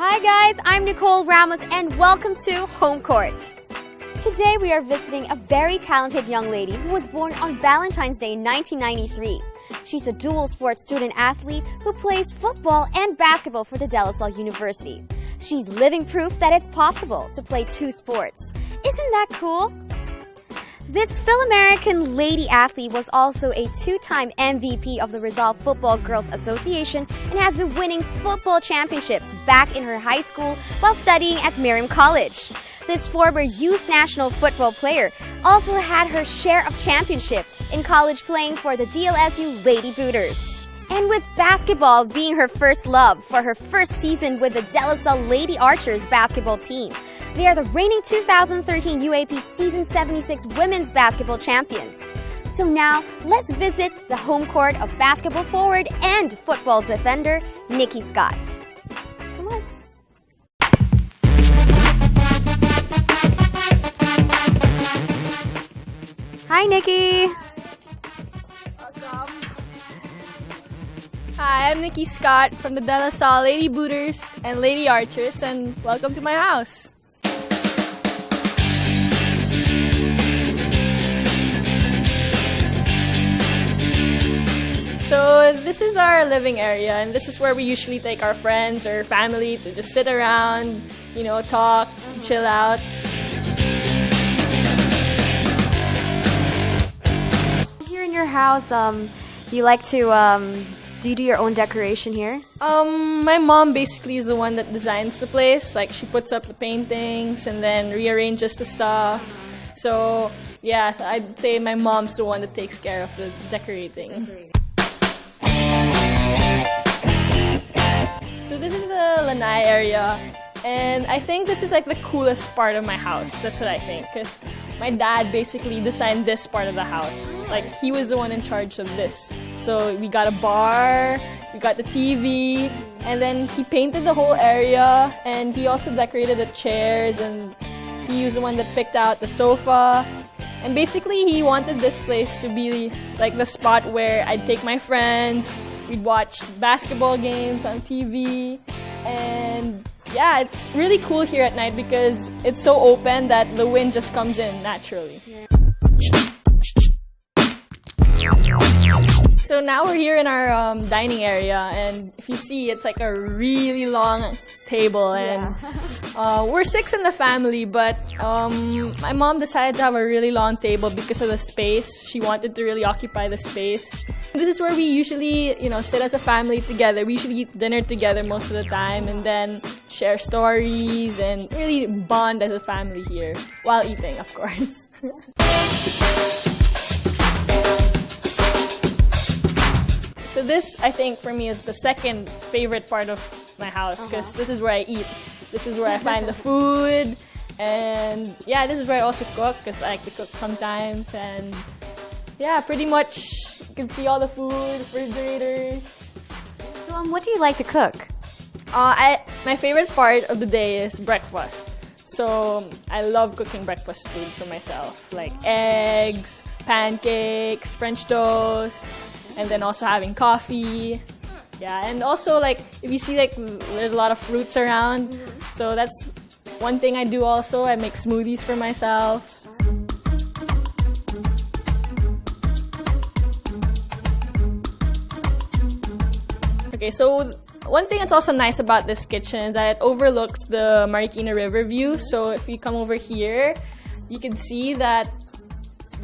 Hi guys, I'm Nicole Ramos and welcome to Home Court. Today we are visiting a very talented young lady who was born on Valentine's Day 1993. She's a dual sports student athlete who plays football and basketball for the De La Salle University. She's living proof that it's possible to play two sports. Isn't that cool? This Phil-American lady athlete was also a two-time MVP of the Rizal Football Girls Association and has been winning football championships back in her high school while studying at Merriam College. This former youth national football player also had her share of championships in college playing for the DLSU Lady Booters. And with basketball being her first love for her first season with the De La Salle Lady Archers basketball team, they are the reigning 2013 UAP Season 76 Women's Basketball Champions. So now, let's visit the home court of basketball forward and football defender, NICKY Scott. Come on. Hi, NICKY. Welcome. Hi, I'm NICKY Scott from the De La Salle Lady Booters and Lady Archers, and welcome to my house. So this is our living area, and this is where we usually take our friends or family to just sit around, talk, chill out. Here in your house, you like to, do you do your own decoration here? My mom basically is the one that designs the place. Like, she puts up the paintings and then rearranges the stuff. So, yeah, I'd say my mom's the one that takes care of the decorating. So this is the lanai area, and I think this is like the coolest part of my house. That's what I think, because my dad basically designed this part of the house. Like, he was the one in charge of this. So we got a bar, we got the TV, and then he painted the whole area, and he also decorated the chairs, and he was the one that picked out the sofa. And basically he wanted this place to be like the spot where I'd take my friends, we'd watch basketball games on TV, and yeah, it's really cool here at night because it's so open that the wind just comes in naturally. So now we're here in our dining area, and if you see, it's like a really long table, and we're 6 in the family, but my mom decided to have a really long table because of the space. She wanted to really occupy the space. This is where we usually, sit as a family together. We usually eat dinner together most of the time, and then share stories and really bond as a family here while eating, of course. So this, I think, for me is the second favorite part of my house, because this is where I eat. This is where I find the food, and yeah, this is where I also cook, because I like to cook sometimes, and yeah, pretty much you can see all the food, refrigerators. So what do you like to cook? My favorite part of the day is breakfast. So I love cooking breakfast food for myself, like eggs, pancakes, French toast, and then also having coffee. Yeah, and also like if you see like there's a lot of fruits around, so that's one thing I do also. I make smoothies for myself. Okay, so one thing that's also nice about this kitchen is that it overlooks the Marikina River view. So if you come over here, you can see that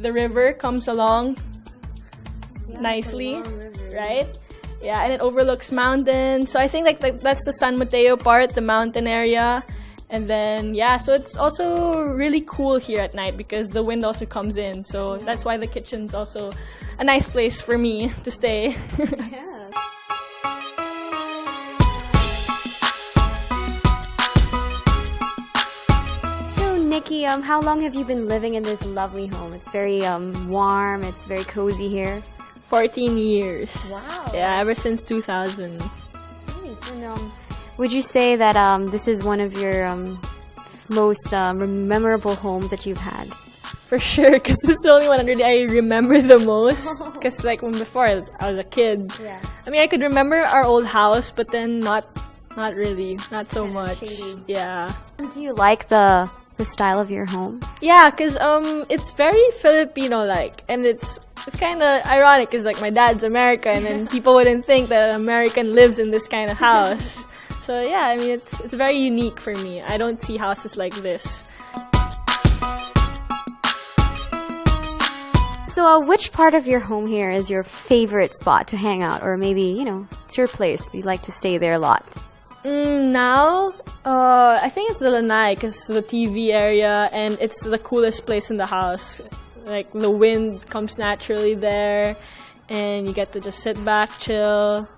the river comes along nicely, right? Yeah, and it overlooks mountains. So I think like that's the San Mateo part, the mountain area. And then, yeah, so it's also really cool here at night because the wind also comes in. So that's why the kitchen's also a nice place for me to stay. Yeah. NICKY, how long have you been living in this lovely home? It's very warm, it's very cozy here. 14 years. Wow. Yeah, ever since 2000. Nice. And, would you say that this is one of your most memorable homes that you've had? For sure, because this is the only one I remember the most. Because like when before I was a kid. Yeah. I mean, I could remember our old house, but then not Not really. Not so much. shady. Yeah. Do you like the style of your home? Yeah, cause it's very Filipino-like, and it's kind of ironic, cause like my dad's American, and people wouldn't think that an American lives in this kind of house. So yeah, I mean it's very unique for me. I don't see houses like this. So, which part of your home here is your favorite spot to hang out, or maybe it's your place? You like to stay there a lot. Now, I think it's the lanai, because the TV area, and it's the coolest place in the house. Like, the wind comes naturally there, and you get to just sit back, chill.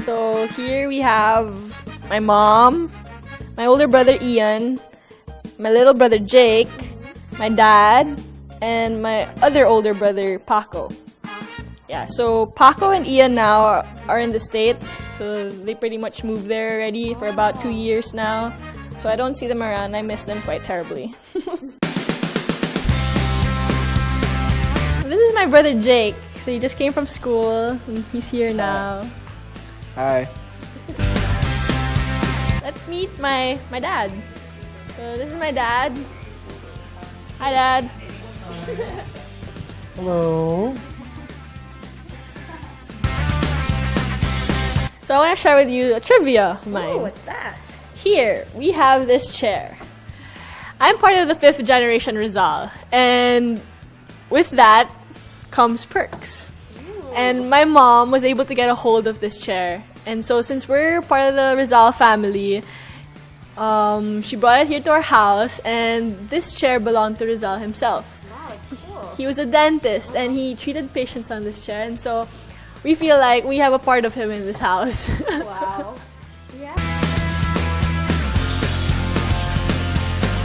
So here we have my mom, my older brother Ian, my little brother Jake, my dad, and my other older brother, Paco. Yeah, so Paco and Ian now are in the States, so they pretty much moved there already for about 2 years now. So I don't see them around. I miss them quite terribly. This is my brother Jake. So he just came from school, and he's here now. Hi. Let's meet my dad. So this is my dad. Hi, Dad. Hello. So I want to share with you a trivia of mine. Oh, what's that? Here, we have this chair. I'm part of the 5th generation Rizal, and with that comes perks. And my mom was able to get a hold of this chair. And so since we're part of the Rizal family, she brought it here to our house, and this chair belonged to Rizal himself. Wow, it's cool. He was a dentist, and he treated patients on this chair, and so we feel like we have a part of him in this house. Wow. Yeah.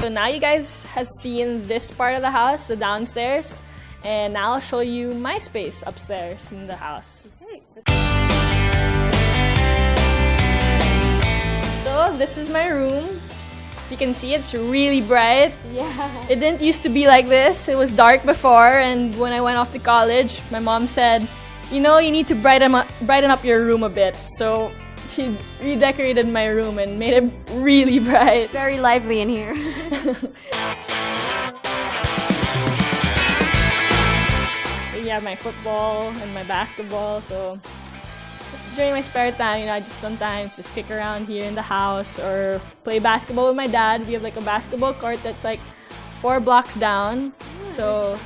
So now you guys have seen this part of the house, the downstairs, and now I'll show you my space upstairs in the house. Okay. So this is my room. As you can see, it's really bright. Yeah. It didn't used to be like this. It was dark before, and when I went off to college, my mom said, you need to brighten up your room a bit. So she redecorated my room and made it really bright. Very lively in here. You have my football and my basketball, so during my spare time, I just sometimes just kick around here in the house or play basketball with my dad. We have like a basketball court that's like 4 blocks down. So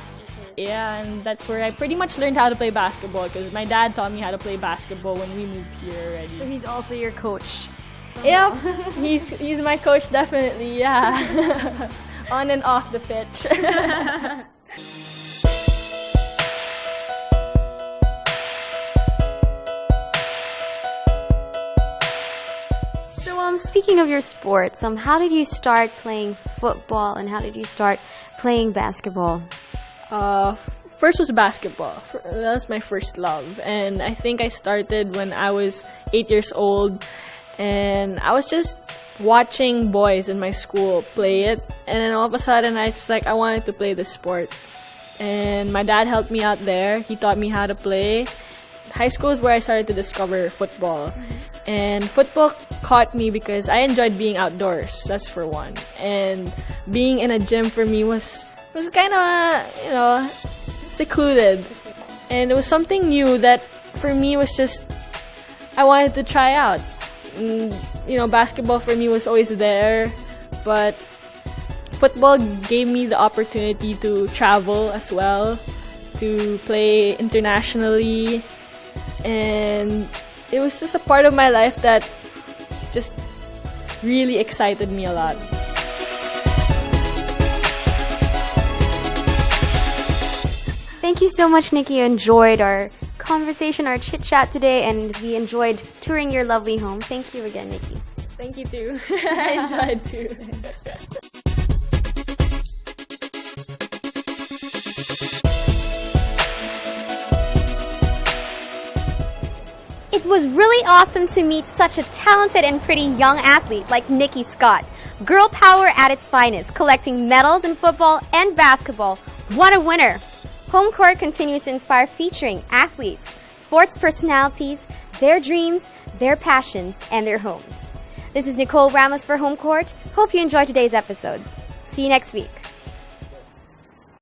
yeah, and that's where I pretty much learned how to play basketball, because my dad taught me how to play basketball when we moved here already. So he's also your coach. Yep, he's my coach, definitely, yeah. On and off the pitch. So, speaking of your sports, how did you start playing football and how did you start playing basketball? First was basketball. That was my first love. And I think I started when I was 8 years old. And I was just watching boys in my school play it. And then all of a sudden, I wanted to play this sport. And my dad helped me out there. He taught me how to play. High school is where I started to discover football. And football caught me because I enjoyed being outdoors. That's for one. And being in a gym for me was kind of, secluded. And it was something new that for me was just, I wanted to try out. And, basketball for me was always there, but football gave me the opportunity to travel as well, to play internationally, and it was just a part of my life that just really excited me a lot. Thank you so much, Nikki. I enjoyed our conversation, our chit-chat today, and we enjoyed touring your lovely home. Thank you again, Nikki. Thank you too. I enjoyed too. It was really awesome to meet such a talented and pretty young athlete like Nikki Scott. Girl power at its finest, collecting medals in football and basketball. What a winner! Home Court continues to inspire, featuring athletes, sports personalities, their dreams, their passions, and their homes. This is Nicole Ramos for Home Court. Hope you enjoyed today's episode. See you next week.